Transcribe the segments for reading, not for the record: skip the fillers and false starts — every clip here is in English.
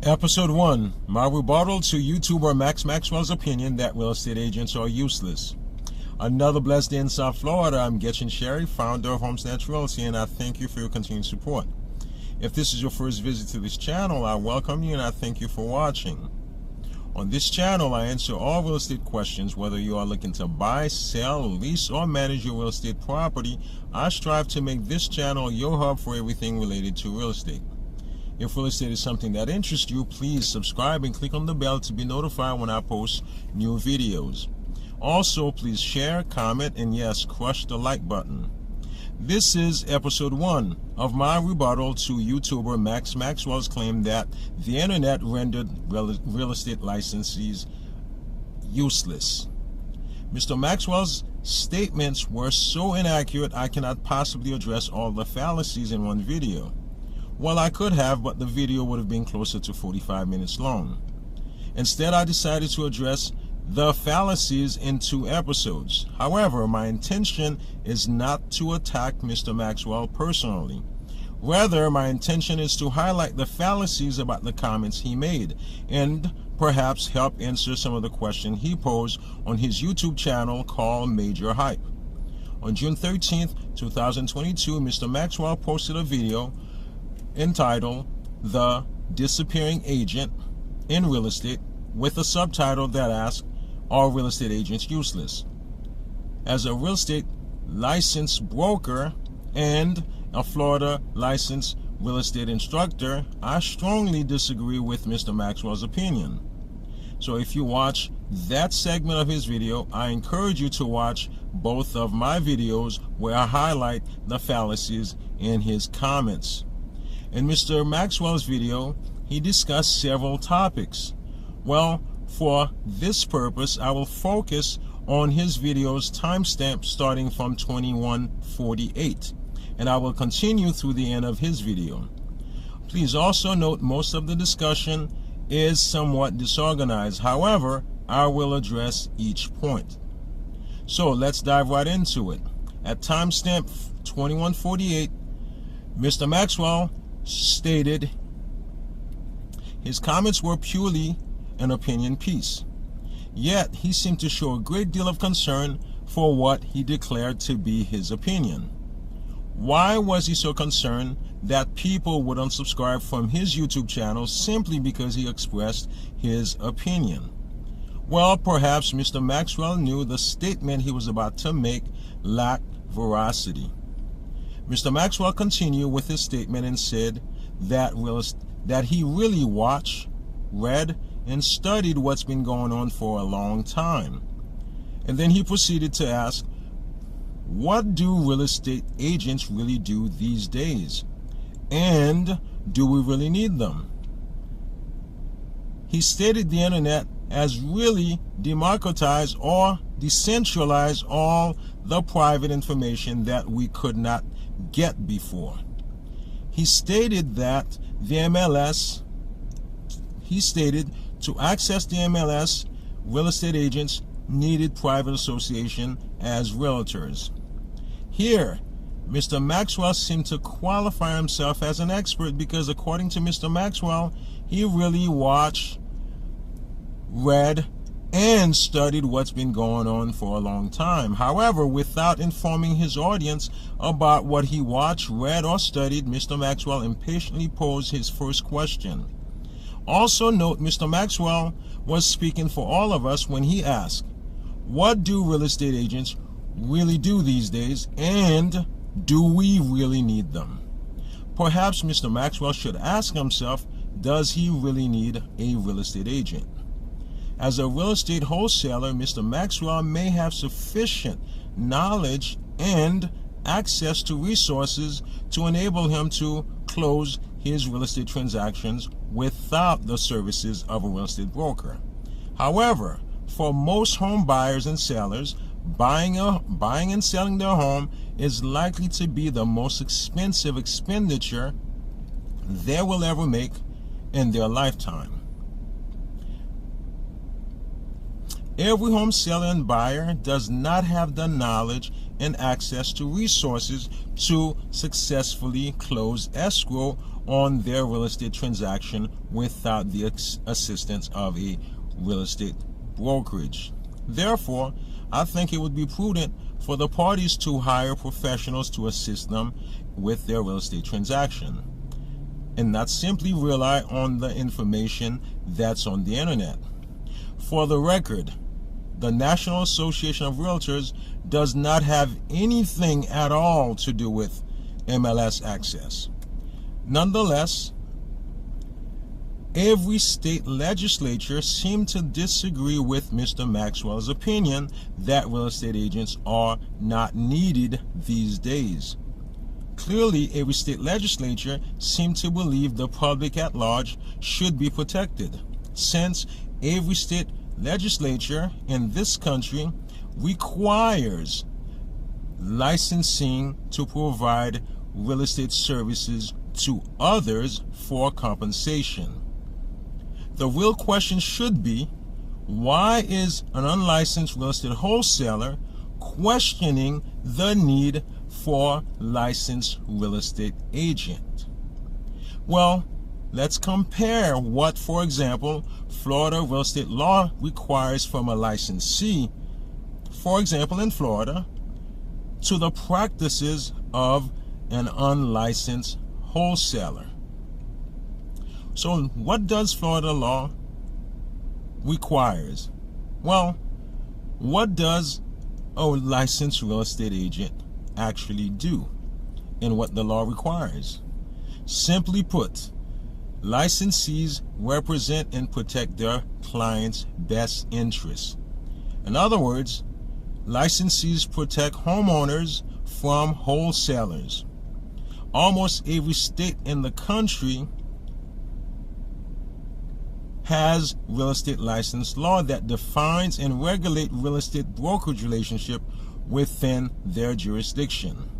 Episode 1, my rebuttal to YouTuber Maxwell's opinion that real estate agents are useless. Another blessed day in South Florida. I'm Getchin Sherry, founder of Homestead Realty, and I thank you for your continued support. If this is your first visit to this channel, I welcome you and I thank you for watching. On this channel, I answer all real estate questions, whether you are looking to buy, sell, lease, or manage your real estate property. I strive to make this channel your hub for everything related to real estate. If real estate is something that interests you, please subscribe and click on the bell to be notified when I post new videos. Also, please share, comment, and yes, crush the like button. This is episode 1 of my rebuttal to YouTuber Maxwell's claim that the internet rendered real estate licensees useless. Mr. Maxwell's statements were so inaccurate I cannot possibly address all the fallacies in one video. Well, I could have, but the video would have been closer to 45 minutes long. Instead, I decided to address the fallacies in 2 episodes. However, my intention is not to attack Mr. Maxwell personally. Rather, my intention is to highlight the fallacies about the comments he made and perhaps help answer some of the questions he posed on his YouTube channel called Major Hype. On June 13th, 2022, Mr. Maxwell posted a video entitled The Disappearing Agent in Real Estate with a subtitle that asks, "Are real estate agents useless?" As a real estate licensed broker and a Florida licensed real estate instructor, I strongly disagree with Mr. Maxwell's opinion. So if you watch that segment of his video, I encourage you to watch both of my videos where I highlight the fallacies in his comments. In Mr. Maxwell's video, he discussed several topics. Well, for this purpose, I will focus on his video's timestamp starting from 21:48, and I will continue through the end of his video. Please also note most of the discussion is somewhat disorganized. However, I will address each point. So let's dive right into it. At timestamp 21:48, Mr. Maxwell stated his comments were purely an opinion piece. Yet he seemed to show a great deal of concern for what he declared to be his opinion. Why was he so concerned that people would unsubscribe from his YouTube channel simply because he expressed his opinion? Well, perhaps Mr. Maxwell knew the statement he was about to make lacked veracity. Mr. Maxwell continued with his statement and said that he really watched, read, and studied what's been going on for a long time. And then he proceeded to ask, what do real estate agents really do these days? And do we really need them? He stated the internet has really democratized or decentralized all the private information that we could not get before. He stated that to access the MLS, real estate agents needed private association as realtors. Here, Mr. Maxwell seemed to qualify himself as an expert because according to Mr. Maxwell, he really watched, read, and studied what's been going on for a long time. However, without informing his audience about what he watched, read, or studied, Mr. Maxwell impatiently posed his first question. Also note, Mr. Maxwell was speaking for all of us when he asked, what do real estate agents really do these days, and do we really need them? Perhaps Mr. Maxwell should ask himself, does he really need a real estate agent? As a real estate wholesaler, Mr. Maxwell may have sufficient knowledge and access to resources to enable him to close his real estate transactions without the services of a real estate broker. However, for most home buyers and sellers, buying and selling their home is likely to be the most expensive expenditure they will ever make in their lifetime. Every home seller and buyer does not have the knowledge and access to resources to successfully close escrow on their real estate transaction without the assistance of a real estate brokerage. Therefore, I think it would be prudent for the parties to hire professionals to assist them with their real estate transaction and not simply rely on the information that's on the internet. For the record, the National Association of Realtors does not have anything at all to do with MLS access. Nonetheless, every state legislature seemed to disagree with Mr. Maxwell's opinion that real estate agents are not needed these days. Clearly, every state legislature seemed to believe the public at large should be protected, since every state legislature in this country requires licensing to provide real estate services to others for compensation. The real question should be, why is an unlicensed real estate wholesaler questioning the need for licensed real estate agent? Well, let's compare what, for example, Florida real estate law requires from a licensee, for example in Florida, to the practices of an unlicensed wholesaler. So what does Florida law requires? Well, what does a licensed real estate agent actually do and what the law requires? Simply put, licensees represent and protect their clients' best interests. In other words, licensees protect homeowners from wholesalers. Almost every state in the country has real estate license law that defines and regulates real estate brokerage relationship within their jurisdiction.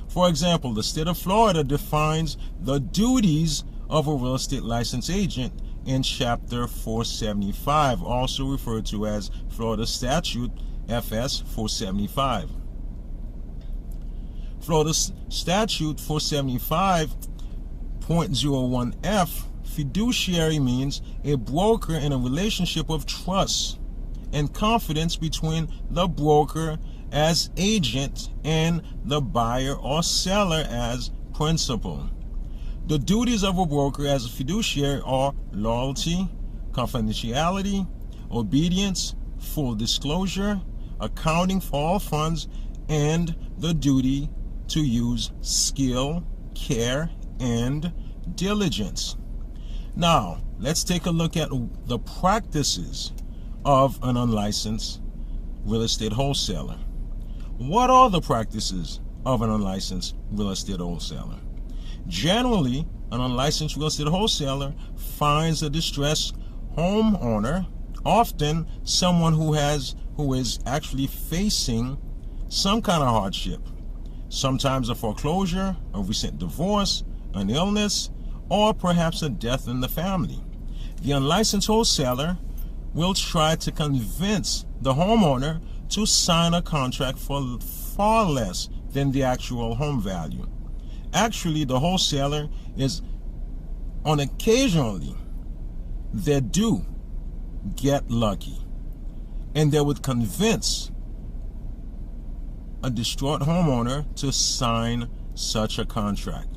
For example, the state of Florida defines the duties of a real estate license agent in Chapter 475, also referred to as Florida Statute FS 475. Florida Statute 475.01F, fiduciary means a broker in a relationship of trust and confidence between the broker as agent and the buyer or seller as principal. The duties of a broker as a fiduciary are loyalty, confidentiality, obedience, full disclosure, accounting for all funds, and the duty to use skill, care, and diligence. Now, let's take a look at the practices of an unlicensed real estate wholesaler. What are the practices of an unlicensed real estate wholesaler? Generally, an unlicensed real estate wholesaler finds a distressed homeowner, often someone who is actually facing some kind of hardship, sometimes a foreclosure, a recent divorce, an illness, or perhaps a death in the family. The unlicensed wholesaler will try to convince the homeowner to sign a contract for far less than the actual home value. Actually, the wholesaler is occasionally they do get lucky, and they would convince a distraught homeowner to sign such a contract.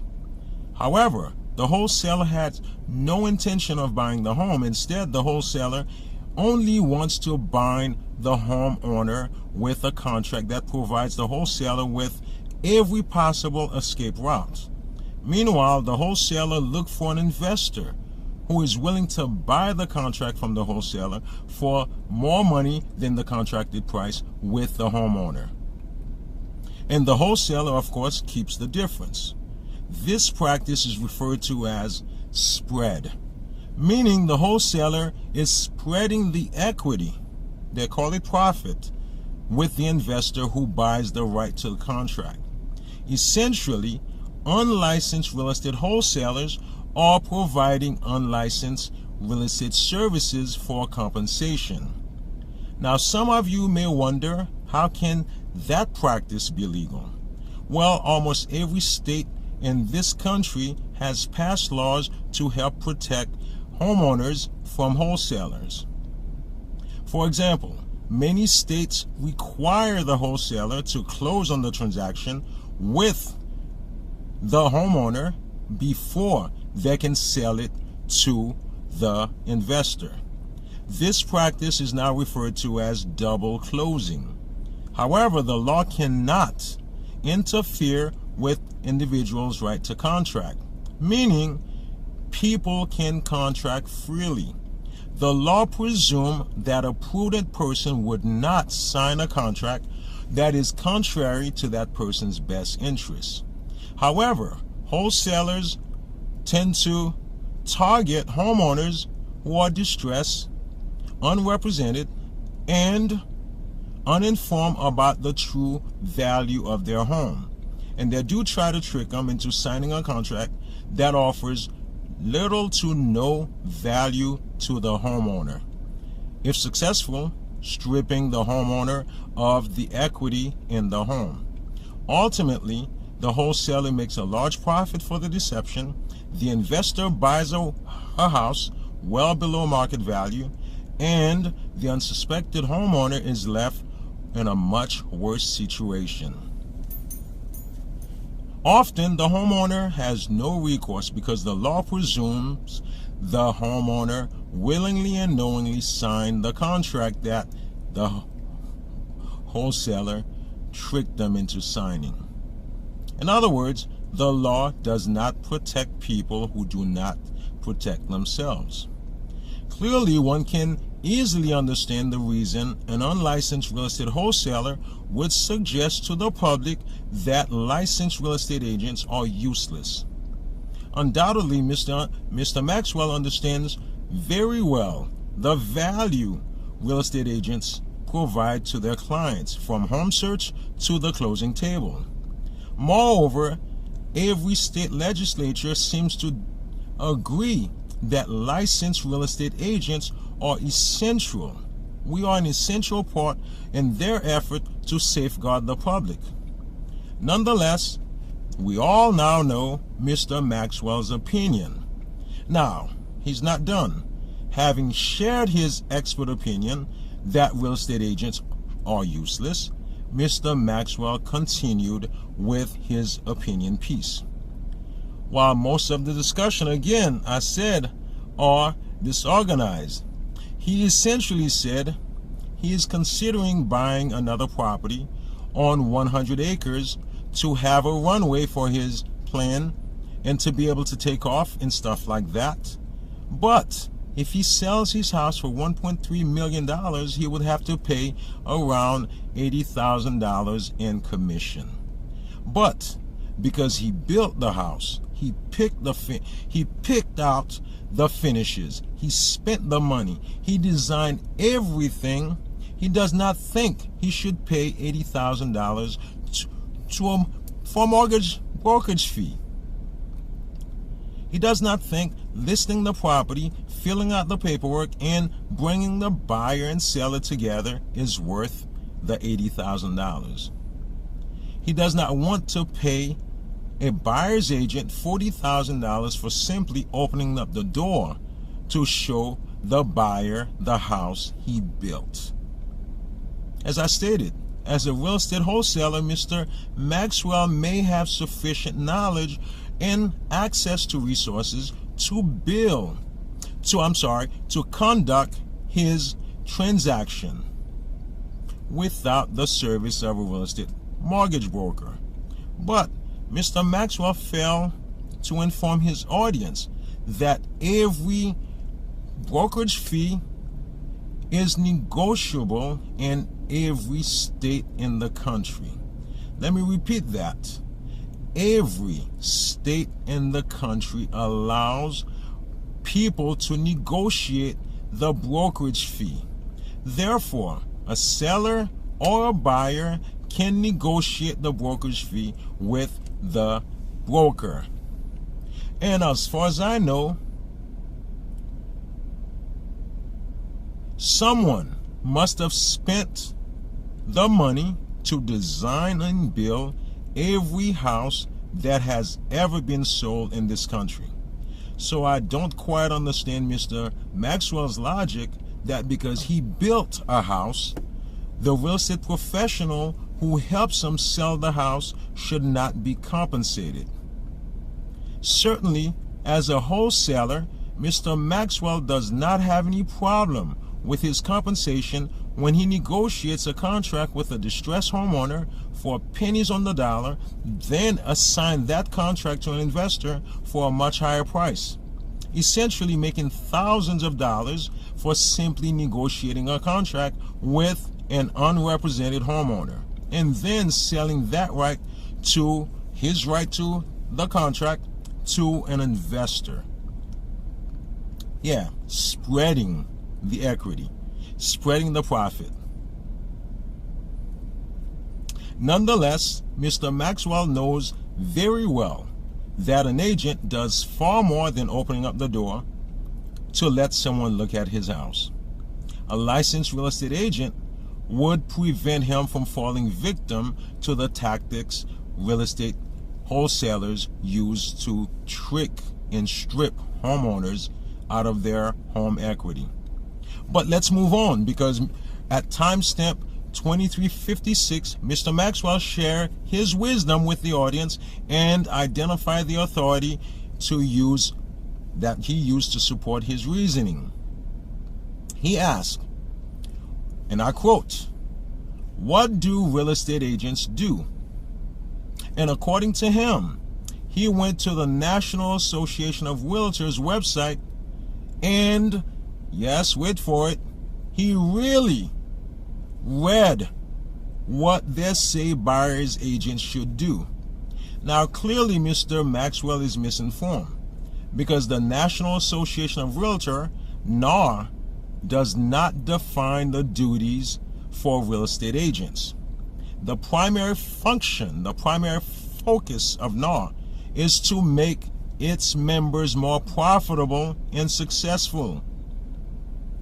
However, the wholesaler had no intention of buying the home. Instead, the wholesaler only wants to bind the homeowner with a contract that provides the wholesaler with every possible escape route. Meanwhile, the wholesaler looked for an investor who is willing to buy the contract from the wholesaler for more money than the contracted price with the homeowner. And the wholesaler, of course, keeps the difference. This practice is referred to as spread, meaning the wholesaler is spreading the equity, they call it profit, with the investor who buys the right to the contract. Essentially, unlicensed real estate wholesalers are providing unlicensed real estate services for compensation. Now, some of you may wonder, how can that practice be legal? Well, almost every state in this country has passed laws to help protect homeowners from wholesalers. For example, many states require the wholesaler to close on the transaction with the homeowner before they can sell it to the investor. This practice is now referred to as double closing. However, the law cannot interfere with individuals' right to contract, meaning people can contract freely. The law presumes that a prudent person would not sign a contract that is contrary to that person's best interests. However, wholesalers tend to target homeowners who are distressed, unrepresented, and uninformed about the true value of their home. And they do try to trick them into signing a contract that offers little to no value to the homeowner. If successful, stripping the homeowner of the equity in the home. Ultimately, the wholesaler makes a large profit for the deception. The investor buys a house well below market value, and the unsuspected homeowner is left in a much worse situation. Often, the homeowner has no recourse because the law presumes the homeowner willingly and knowingly signed the contract that the wholesaler tricked them into signing. In other words, the law does not protect people who do not protect themselves. Clearly, one can easily understand the reason an unlicensed real estate wholesaler would suggest to the public that licensed real estate agents are useless. Undoubtedly, Mr. Maxwell understands very well the value real estate agents provide to their clients, from home search to the closing table. Moreover, every state legislature seems to agree that licensed real estate agents are essential. We are an essential part in their effort to safeguard the public. Nonetheless, we all now know Mr. Maxwell's opinion. Now, he's not done. Having shared his expert opinion that real estate agents are useless, Mr. Maxwell continued with his opinion piece. While most of the discussion, again, I said, are disorganized, he essentially said he is considering buying another property on 100 acres to have a runway for his plan and to be able to take off and stuff like that. But if he sells his house for $1.3 million, he would have to pay around $80,000 in commission. But because he built the house, he picked out the finishes, he spent the money, he designed everything, he does not think he should pay $80,000 for a brokerage fee. He does not think listing the property, filling out the paperwork, and bringing the buyer and seller together is worth the $80,000. He does not want to pay a buyer's agent $40,000 for simply opening up the door to show the buyer the house he built. As I stated, as a real estate wholesaler, Mr. Maxwell may have sufficient knowledge and access to resources to conduct his transaction without the service of a real estate mortgage broker. But Mr. Maxwell failed to inform his audience that every brokerage fee is negotiable in every state in the country. Let me repeat that. Every state in the country allows people to negotiate the brokerage fee. Therefore, a seller or a buyer can negotiate the brokerage fee with the broker. And as far as I know, someone must have spent the money to design and build every house that has ever been sold in this country. So I don't quite understand Mr. Maxwell's logic that because he built a house, the real estate professional who helps him sell the house should not be compensated. Certainly, as a wholesaler, Mr. Maxwell does not have any problem with his compensation when he negotiates a contract with a distressed homeowner for pennies on the dollar, then assign that contract to an investor for a much higher price, essentially making thousands of dollars for simply negotiating a contract with an unrepresented homeowner, and then selling that right to his right to the contract to an investor. Yeah, spreading the equity, spreading the profit. Nonetheless, Mr. Maxwell knows very well that an agent does far more than opening up the door to let someone look at his house. A licensed real estate agent would prevent him from falling victim to the tactics real estate wholesalers use to trick and strip homeowners out of their home equity. But let's move on, because at timestamp 2356, Mr. Maxwell shared his wisdom with the audience and identified the authority to use that he used to support his reasoning. He asked, and I quote, "What do real estate agents do?" And according to him, he went to the National Association of Realtors website and, yes, wait for it, he really read what they say buyer's agents should do. Now, clearly, Mr. Maxwell is misinformed, because the National Association of Realtors, NAR, does not define the duties for real estate agents. The primary function, the primary focus of NAR is to make its members more profitable and successful.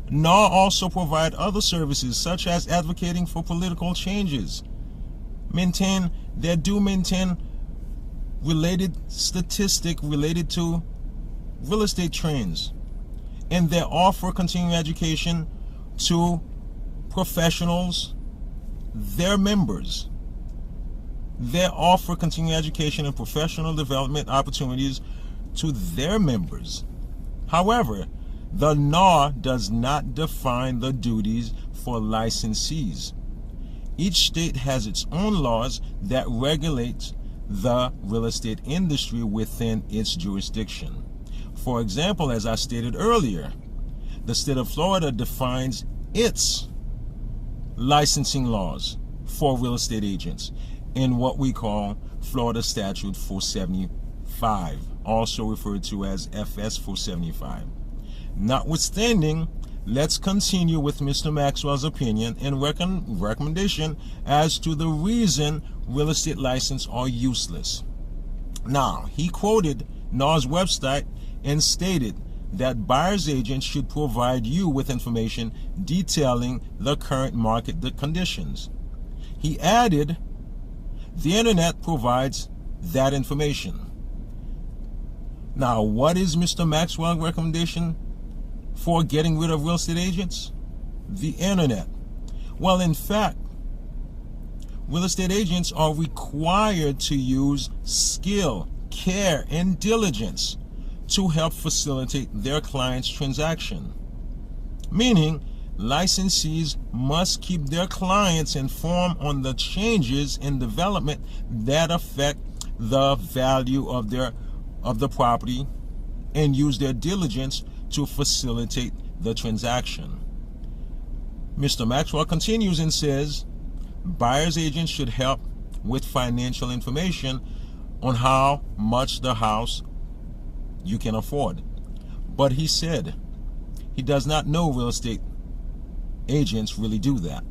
NAR also provide other services such as advocating for political changes. They do maintain related statistic related to real estate trends, and they offer continuing education to professionals, their members. They offer continuing education and professional development opportunities to their members. However, the NAR does not define the duties for licensees. Each state has its own laws that regulate the real estate industry within its jurisdiction. For example, as I stated earlier, the state of Florida defines its licensing laws for real estate agents in what we call Florida Statute 475, also referred to as FS 475. Notwithstanding, let's continue with Mr. Maxwell's opinion and recommendation as to the reason real estate licenses are useless. Now, he quoted NAR's website and stated that buyer's agents should provide you with information detailing the current market conditions. He added, the internet provides that information. Now, what is Mr. Maxwell's recommendation for getting rid of real estate agents? The internet. Well, in fact, real estate agents are required to use skill, care, and diligence to help facilitate their client's transaction. Meaning, licensees must keep their clients informed on the changes in development that affect the value of the property and use their diligence to facilitate the transaction. Mr. Maxwell continues and says, buyer's agents should help with financial information on how much the house you can afford. But he said he does not know real estate agents really do that.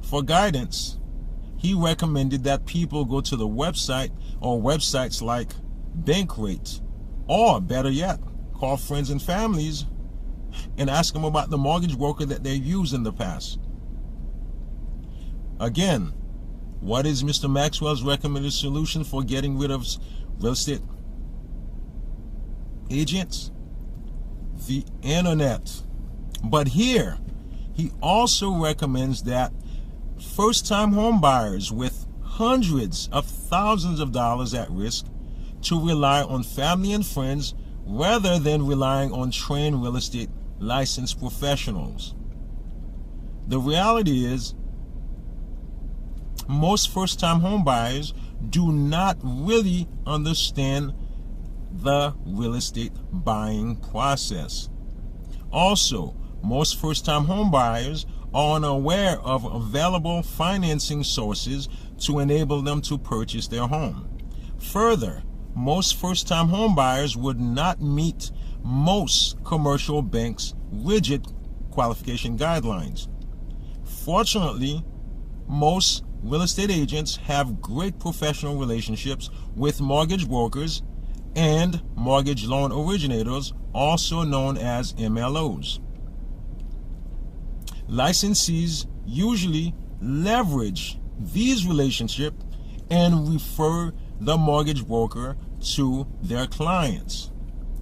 For guidance, he recommended that people go to the website or websites like Bankrate, or better yet, call friends and families and ask them about the mortgage broker that they've used in the past. Again, what is Mr. Maxwell's recommended solution for getting rid of real estate agents? The internet. But here, he also recommends that first-time home buyers with hundreds of thousands of dollars at risk to rely on family and friends rather than relying on trained real estate licensed professionals. The reality is, most first-time home buyers do not really understand the real estate buying process. Also, most first-time home buyers are unaware of available financing sources to enable them to purchase their home. Further, most first-time home buyers would not meet most commercial banks' rigid qualification guidelines. Fortunately, most real estate agents have great professional relationships with mortgage brokers and mortgage loan originators, also known as MLOs. Licensees usually leverage these relationships and refer the mortgage broker to their clients.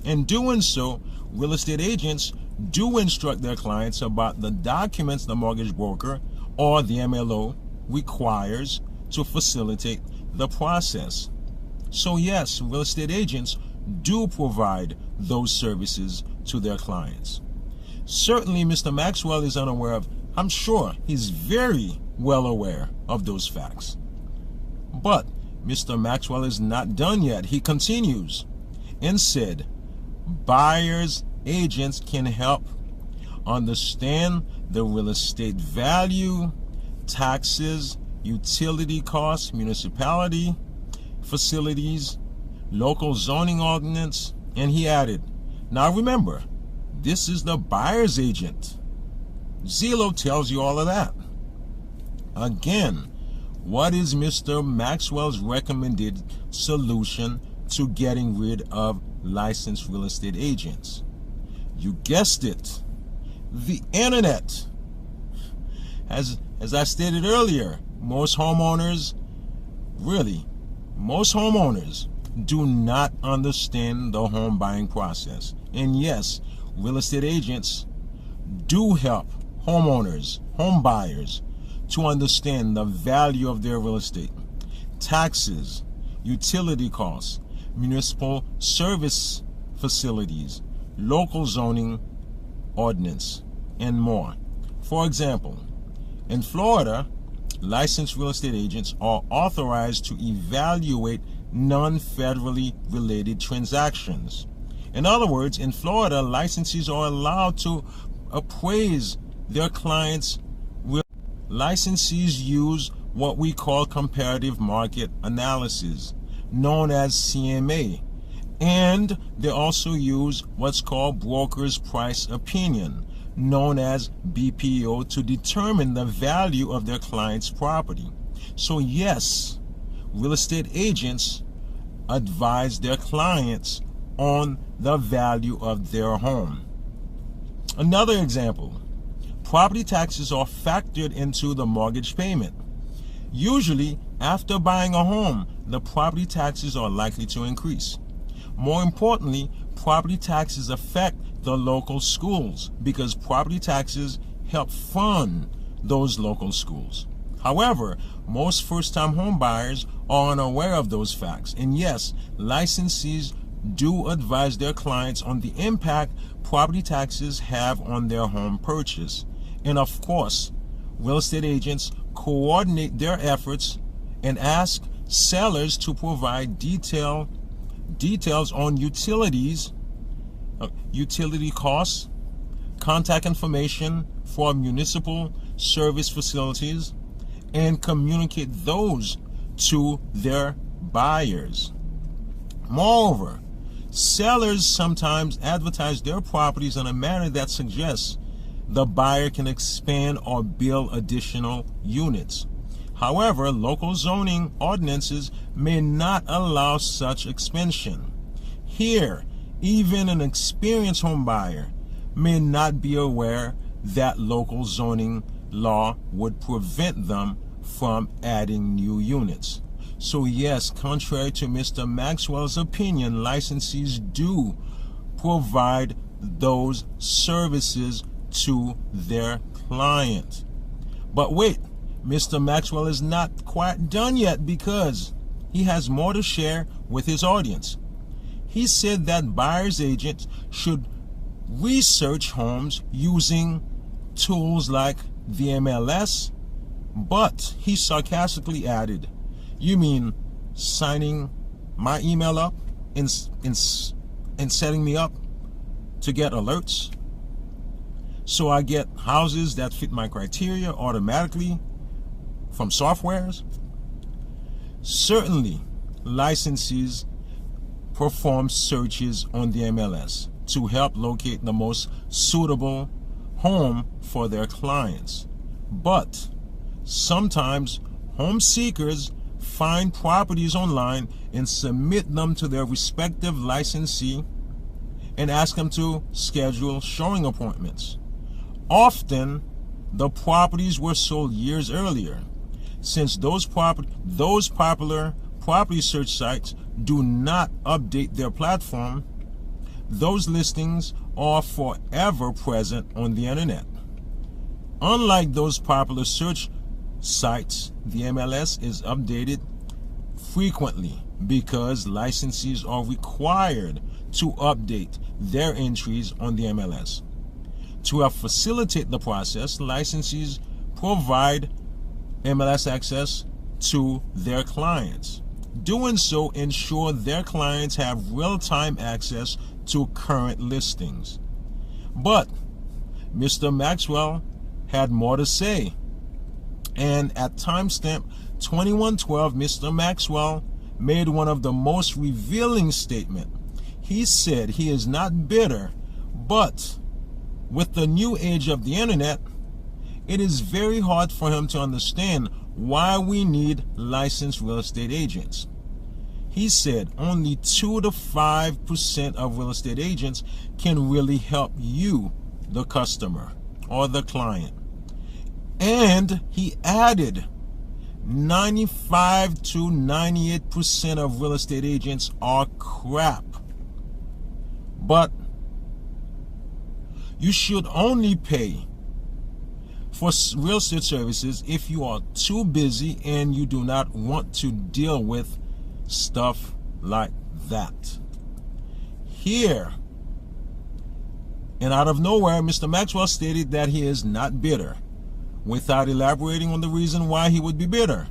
In doing so, real estate agents do instruct their clients about the documents the mortgage broker or the MLO requires to facilitate the process. So yes, real estate agents do provide those services to their clients. Certainly Mr. Maxwell is unaware of, I'm sure he's very well aware of those facts. But Mr. Maxwell is not done yet. He continues and said, buyers agents can help understand the real estate value, taxes, utility costs, municipality, facilities, local zoning ordinance, and he added, now remember, this is the buyer's agent. Zillow tells you all of that. Again, what is Mr. Maxwell's recommended solution to getting rid of licensed real estate agents? You guessed it, the internet. As I stated earlier, most homeowners do not understand the home buying process. And yes, real estate agents do help homeowners, home buyers, to understand the value of their real estate, taxes, utility costs, municipal service facilities, local zoning ordinance, and more. For example, in Florida, licensed real estate agents are authorized to evaluate non-federally related transactions. In other words, in Florida, licensees are allowed to appraise their clients' real. Licensees use what we call comparative market analysis, known as CMA, and they also use what's called broker's price opinion, known as BPO, to determine the value of their client's property. So yes, real estate agents advise their clients on the value of their home. Another example, property taxes are factored into the mortgage payment. Usually, after buying a home, the property taxes are likely to increase. More importantly, property taxes affect the local schools because property taxes help fund those local schools. However, most first-time home buyers are unaware of those facts. And yes, licensees do advise their clients on the impact property taxes have on their home purchase. And of course, real estate agents coordinate their efforts and ask sellers to provide details on utilities, utility costs, contact information for municipal service facilities, and communicate those to their buyers. Moreover, sellers sometimes advertise their properties in a manner that suggests the buyer can expand or build additional units. However, local zoning ordinances may not allow such expansion. Here, even an experienced home buyer may not be aware that local zoning law would prevent them from adding new units. So yes, contrary to Mr. Maxwell's opinion, licensees do provide those services to their client. But wait, Mr. Maxwell is not quite done yet, because he has more to share with his audience. He said that buyer's agents should research homes using tools like the MLS, but he sarcastically added, "You mean signing my email up and setting me up to get alerts so I get houses that fit my criteria automatically from softwares?" Certainly, licensees perform searches on the MLS to help locate the most suitable home for their clients. But sometimes home seekers find properties online and submit them to their respective licensee and ask them to schedule showing appointments. Often, the properties were sold years earlier. Since those popular property search sites do not update their platform, those listings are forever present on the internet. Unlike those popular search sites, the MLS is updated frequently because licensees are required to update their entries on the MLS. To help facilitate the process, licensees provide MLS access to their clients. Doing so ensure their clients have real-time access to current listings. But Mr. Maxwell had more to say, and at timestamp 2112, Mr. Maxwell made one of the most revealing statements. He said he is not bitter, but with the new age of the internet, it is very hard for him to understand why we need licensed real estate agents. He said only 2 to 5% of real estate agents can really help you, the customer or the client. And he added 95 to 98% of real estate agents are crap. But you should only pay for real estate services if you are too busy and you do not want to deal with stuff like that. Here, and out of nowhere, Mr. Maxwell stated that he is not bitter, without elaborating on the reason why he would be bitter.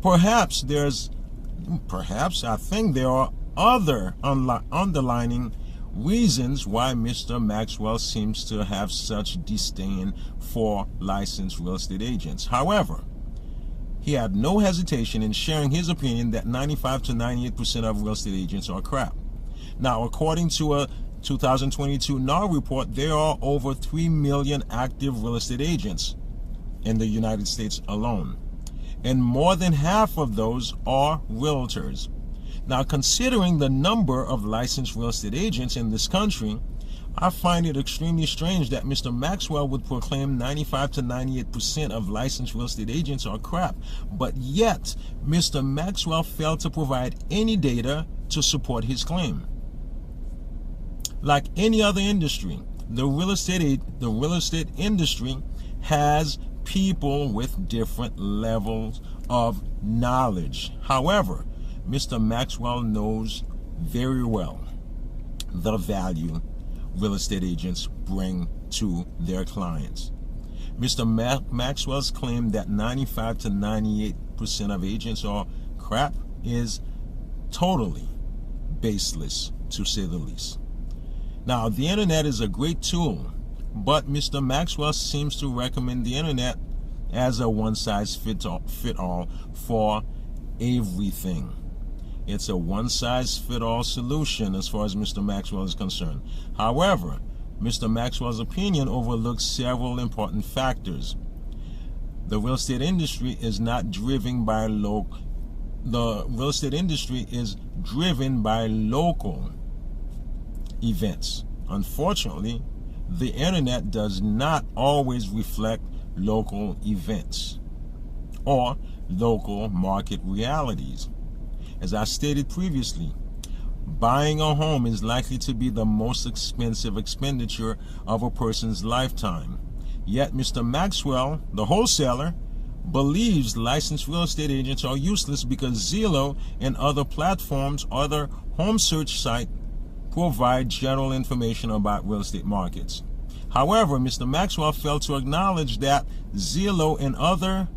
Perhaps I think there are other underlining reasons why Mr. Maxwell seems to have such disdain for licensed real estate agents. However, he had no hesitation in sharing his opinion that 95 to 98% of real estate agents are crap. Now, according to a 2022 NAR report, there are over 3 million active real estate agents in the United States alone, and more than half of those are realtors. Now, considering the number of licensed real estate agents in this country, I find it extremely strange that Mr. Maxwell would proclaim 95 to 98% of licensed real estate agents are crap, but yet Mr. Maxwell failed to provide any data to support his claim. Like any other industry, the real estate industry has people with different levels of knowledge. However, Mr. Maxwell knows very well the value real estate agents bring to their clients. Mr. Maxwell's claim that 95 to 98% of agents are crap is totally baseless, to say the least. Now, the internet is a great tool, but Mr. Maxwell seems to recommend the internet as a one-size-fits-all for everything. It's a one-size-fits-all solution as far as Mr. Maxwell is concerned. However, Mr. Maxwell's opinion overlooks several important factors. The real estate industry is not driven by the real estate industry is driven by local events. Unfortunately, the internet does not always reflect local events or local market realities. As I stated previously, buying a home is likely to be the most expensive expenditure of a person's lifetime. Yet Mr. Maxwell, the wholesaler, believes licensed real estate agents are useless because Zillow and other platforms, other home search sites, provide general information about real estate markets. However, Mr. Maxwell failed to acknowledge that Zillow and other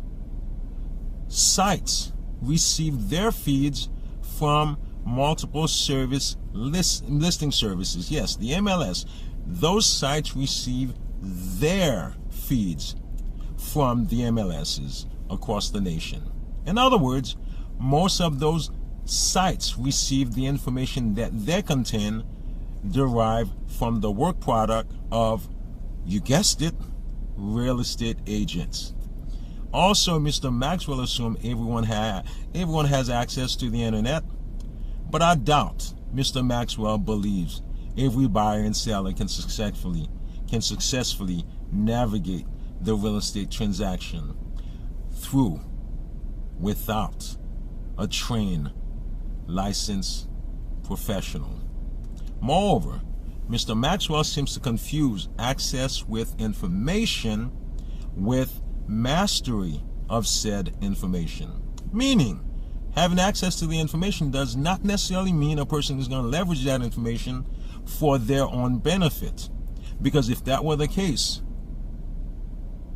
sites receive their feeds from multiple listing services. Yes, the MLS. Those sites receive their feeds from the MLSs across the nation. In other words, most of those sites receive the information that they contain derived from the work product of, you guessed it, real estate agents. Also, Mr. Maxwell assumed everyone has access to the internet, but I doubt Mr. Maxwell believes every buyer and seller can successfully navigate the real estate transaction without a trained, licensed professional. Moreover, Mr. Maxwell seems to confuse access with information with mastery of said information. Meaning, having access to the information does not necessarily mean a person is going to leverage that information for their own benefit. Because if that were the case,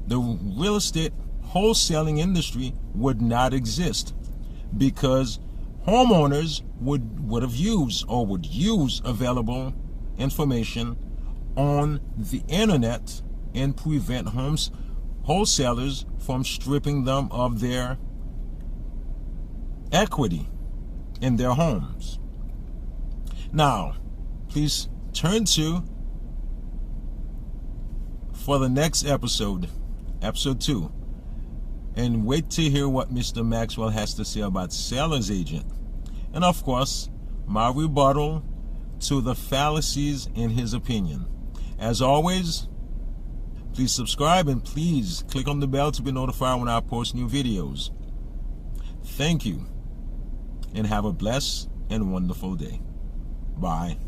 the real estate wholesaling industry would not exist, because homeowners would use available information on the internet and prevent wholesalers from stripping them of their equity in their homes. Now, please turn for the next episode 2, and wait to hear what Mr. Maxwell has to say about seller's agent, and of course my rebuttal to the fallacies in his opinion. As always, please subscribe and please click on the bell to be notified when I post new videos. Thank you, and have a blessed and wonderful day. Bye.